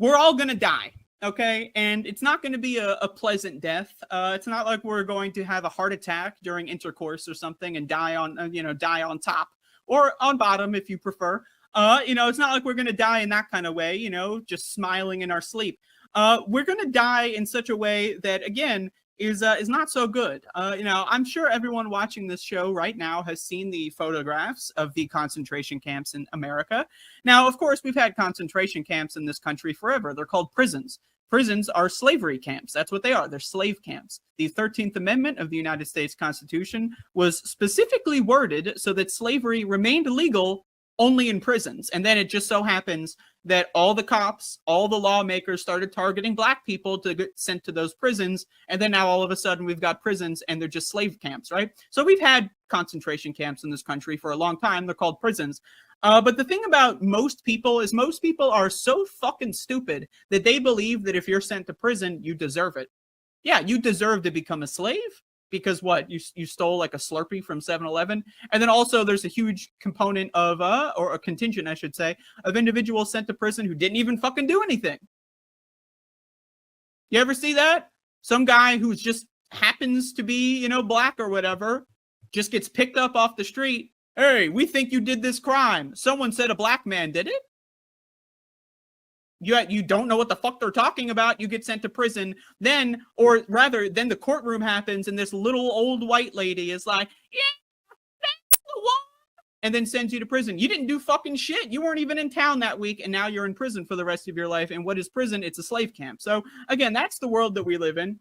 we're all going to die. Okay, and it's not going to be a pleasant death. It's not like we're going to have a heart attack during intercourse or something and die on, die on top or on bottom if you prefer. It's not like we're going to die in that kind of way, just smiling in our sleep. We're going to die in such a way that, again, is not so good. I'm sure everyone watching this show right now has seen the photographs of the concentration camps in America. Now, of course, we've had concentration camps in this country forever. They're called prisons. Prisons are slavery camps. That's what they are. They're slave camps. The 13th Amendment of the United States Constitution was specifically worded so that slavery remained illegal only in prisons. And then it just so happens that all the cops, all the lawmakers started targeting black people to get sent to those prisons. And then now all of a sudden we've got prisons and they're just slave camps, right? So we've had concentration camps in this country for a long time. They're called prisons. But the thing about most people is most people are so fucking stupid that they believe that if you're sent to prison, you deserve it. Yeah, you deserve to become a slave. Because what, you stole like a Slurpee from 7-Eleven? And then also there's a huge component of, or a contingent, I should say, of individuals sent to prison who didn't even fucking do anything. You ever see that? Some guy who just happens to be, black or whatever, just gets picked up off the street. Hey, we think you did this crime. Someone said a black man did it. You don't know what the fuck they're talking about. You get sent to prison. Then the courtroom happens and this little old white lady is like, yeah, that's the one. And then sends you to prison. You didn't do fucking shit. You weren't even in town that week. And now you're in prison for the rest of your life. And what is prison? It's a slave camp. So again, that's the world that we live in.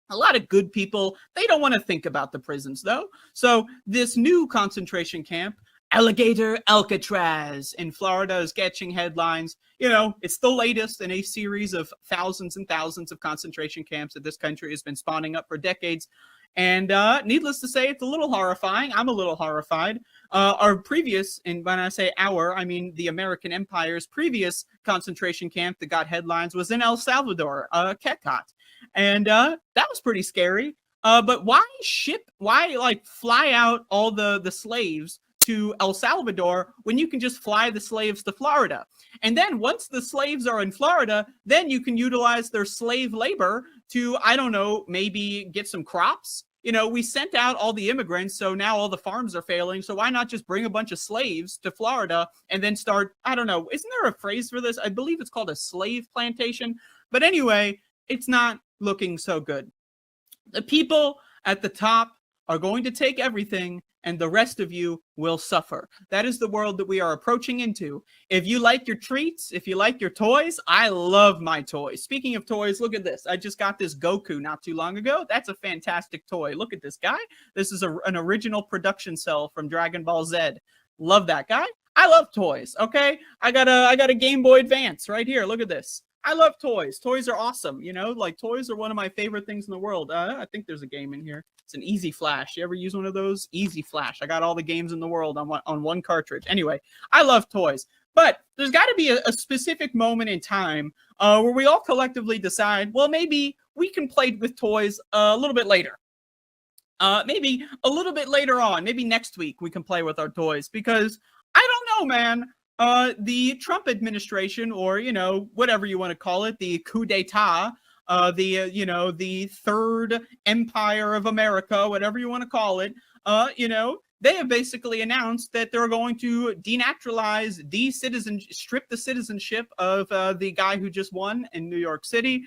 A lot of good people, they don't want to think about the prisons though. So this new concentration camp, Alligator Alcatraz in Florida, is catching headlines. It's the latest in a series of thousands and thousands of concentration camps that this country has been spawning up for decades. And needless to say, it's a little horrifying. I'm a little horrified. Our previous, and when I say our, I mean the American Empire's previous concentration camp that got headlines was in El Salvador, Ketkat. And that was pretty scary. But why fly out all the slaves to El Salvador when you can just fly the slaves to Florida? And then once the slaves are in Florida, then you can utilize their slave labor to, I don't know, maybe get some crops. We sent out all the immigrants, so now all the farms are failing. So why not just bring a bunch of slaves to Florida and then start, I don't know, isn't there a phrase for this? I believe it's called a slave plantation. But anyway, it's not looking so good. The people at the top are going to take everything, and the rest of you will suffer. That is the world that we are approaching into. If you like your treats, if you like your toys, I love my toys. Speaking of toys, look at this. I just got this Goku not too long ago. That's a fantastic toy. Look at this guy. This is an original production cell from Dragon Ball Z. Love that guy. I love toys, okay? I got a Game Boy Advance right here. Look at this. I love toys. Toys are awesome. Toys are one of my favorite things in the world. I think there's a game in here. It's an Easy Flash. You ever use one of those? Easy Flash. I got all the games in the world on one cartridge. Anyway, I love toys. But there's got to be a specific moment in time where we all collectively decide, well, maybe we can play with toys a little bit later. Maybe a little bit later on. Maybe next week we can play with our toys. Because I don't know, man. The Trump administration, or, whatever you want to call it, the coup d'etat, the third empire of America, whatever you want to call it, they have basically announced that they're going to denaturalize, strip the citizenship of the guy who just won in New York City,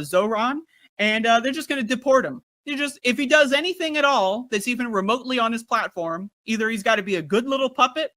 Zoran, and they're just going to deport him. If he does anything at all that's even remotely on his platform, either he's got to be a good little puppet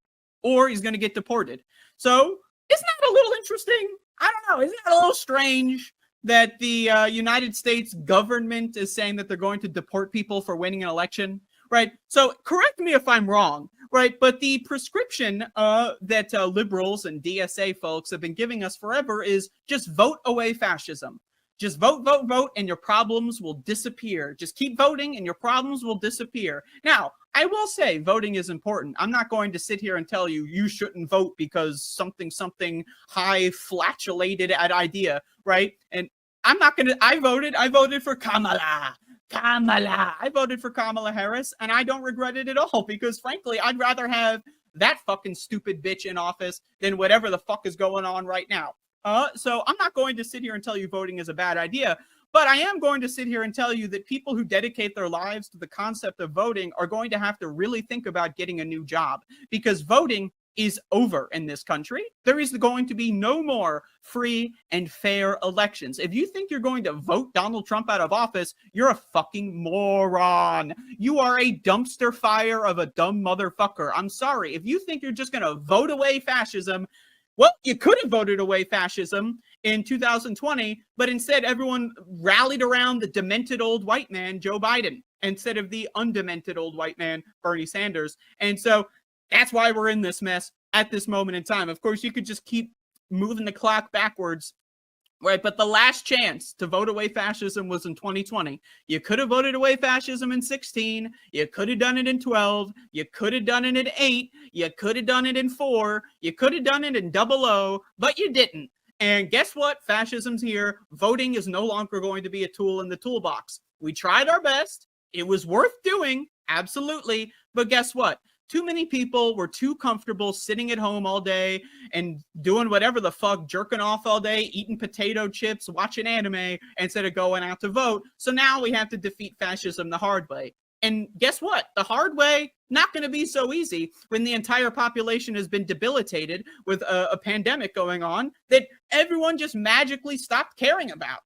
or he's going to get deported. So isn't that a little interesting? I don't know. Isn't that a little strange that the United States government is saying that they're going to deport people for winning an election, right? So correct me if I'm wrong, right? But the prescription that liberals and DSA folks have been giving us forever is just vote away fascism. Just vote, vote, vote, and your problems will disappear. Just keep voting and your problems will disappear. Now, I will say voting is important. I'm not going to sit here and tell you you shouldn't vote because something high flatulated idea, right? And I'm not going to, I voted for Kamala. I voted for Kamala Harris, and I don't regret it at all because, frankly, I'd rather have that fucking stupid bitch in office than whatever the fuck is going on right now. So I'm not going to sit here and tell you voting is a bad idea, but I am going to sit here and tell you that people who dedicate their lives to the concept of voting are going to have to really think about getting a new job, because voting is over in this country. There is going to be no more free and fair elections. If you think you're going to vote Donald Trump out of office, you're a fucking moron. You are a dumpster fire of a dumb motherfucker. I'm sorry. If you think you're just going to vote away fascism, well, you could have voted away fascism in 2020, but instead everyone rallied around the demented old white man, Joe Biden, instead of the undemented old white man, Bernie Sanders. And so that's why we're in this mess at this moment in time. Of course, you could just keep moving the clock backwards, right? But the last chance to vote away fascism was in 2020. You could have voted away fascism in 16. You could have done it in 12. You could have done it in 8. You could have done it in 4. You could have done it in 00, but you didn't. And guess what? Fascism's here. Voting is no longer going to be a tool in the toolbox. We tried our best. It was worth doing, absolutely. But guess what? Too many people were too comfortable sitting at home all day and doing whatever the fuck, jerking off all day, eating potato chips, watching anime, instead of going out to vote. So now we have to defeat fascism the hard way. And guess what? The hard way, not going to be so easy when the entire population has been debilitated with a pandemic going on that everyone just magically stopped caring about,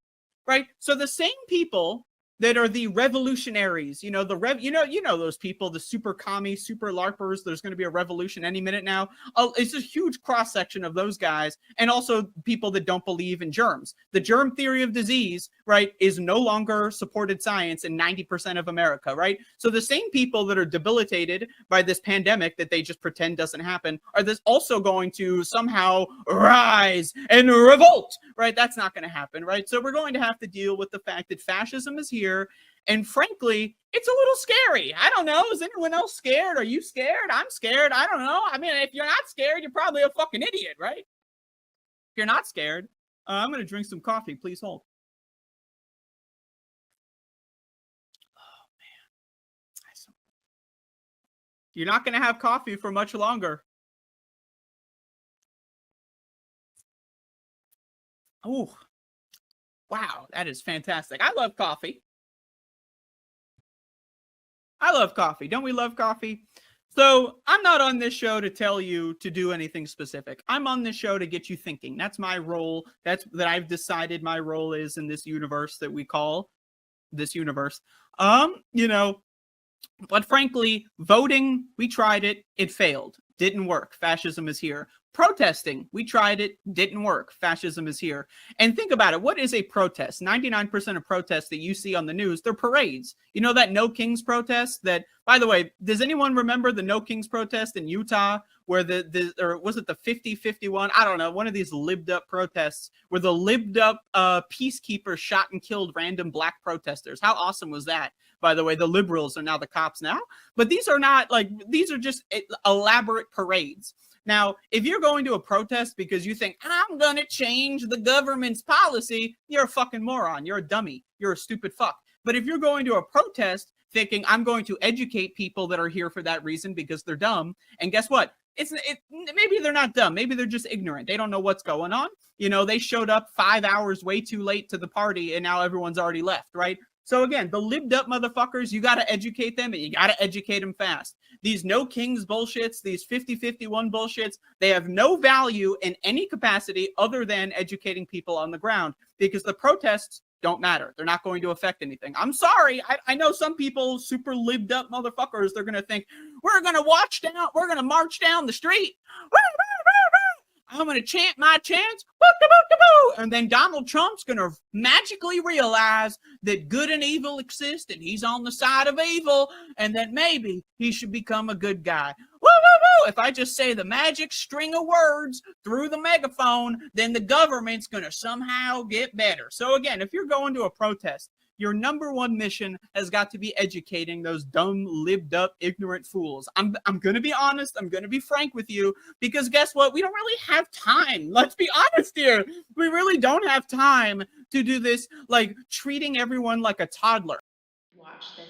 right? So the same people that are the revolutionaries, you know, those people, the super commie, super LARPers. There's going to be a revolution any minute now. It's a huge cross section of those guys, and also people that don't believe in germs. The germ theory of disease, right, is no longer supported science in 90% of America, right? So the same people that are debilitated by this pandemic that they just pretend doesn't happen are this also going to somehow rise and revolt, right? That's not going to happen, right? So we're going to have to deal with the fact that fascism is here. And frankly, it's a little scary. I don't know. Is anyone else scared? Are you scared? I'm scared. I don't know. I mean, if you're not scared, you're probably a fucking idiot, right? If you're not scared, I'm going to drink some coffee. Please hold. Oh, man. You're not going to have coffee for much longer. Oh, wow. That is fantastic. I love coffee. I love coffee. Don't we love coffee? So I'm not on this show to tell you to do anything specific. I'm on this show to get you thinking. That's my role. That I've decided my role is in this universe that we call this universe. You know, but frankly, voting, we tried it. It failed. Didn't work. Fascism is here. Protesting, we tried it, didn't work. Fascism is here. And think about it. What is a protest? 99% of protests that you see on the news, they're parades. You know that No Kings protest that, by the way, does anyone remember the No Kings protest in Utah where or was it the 50-51? I don't know. One of these libbed up protests where the libbed up peacekeepers shot and killed random black protesters. How awesome was that? By the way, the liberals are now the cops now. But these are not these are just elaborate parades. Now, if you're going to a protest because you think, I'm going to change the government's policy, you're a fucking moron. You're a dummy. You're a stupid fuck. But if you're going to a protest thinking, I'm going to educate people that are here for that reason because they're dumb, and guess what? Maybe they're not dumb. Maybe they're just ignorant. They don't know what's going on. You know, they showed up 5 hours way too late to the party, and now everyone's already left, right? So again, the libbed up motherfuckers, you got to educate them, and you got to educate them fast. These No Kings bullshits, these 50-51 bullshits, they have no value in any capacity other than educating people on the ground, because the protests don't matter. They're not going to affect anything. I'm sorry. I know some people, super libbed up motherfuckers, they're going to think, we're going to march down the street. I'm going to chant my chants. And then Donald Trump's going to magically realize that good and evil exist and he's on the side of evil and that maybe he should become a good guy. If I just say the magic string of words through the megaphone, then the government's going to somehow get better. So again, if you're going to a protest, your number one mission has got to be educating those dumb, libbed up, ignorant fools. I'm going to be honest. I'm going to be frank with you, because guess what? We don't really have time. Let's be honest here. We really don't have time to do this, like treating everyone like a toddler. Watch this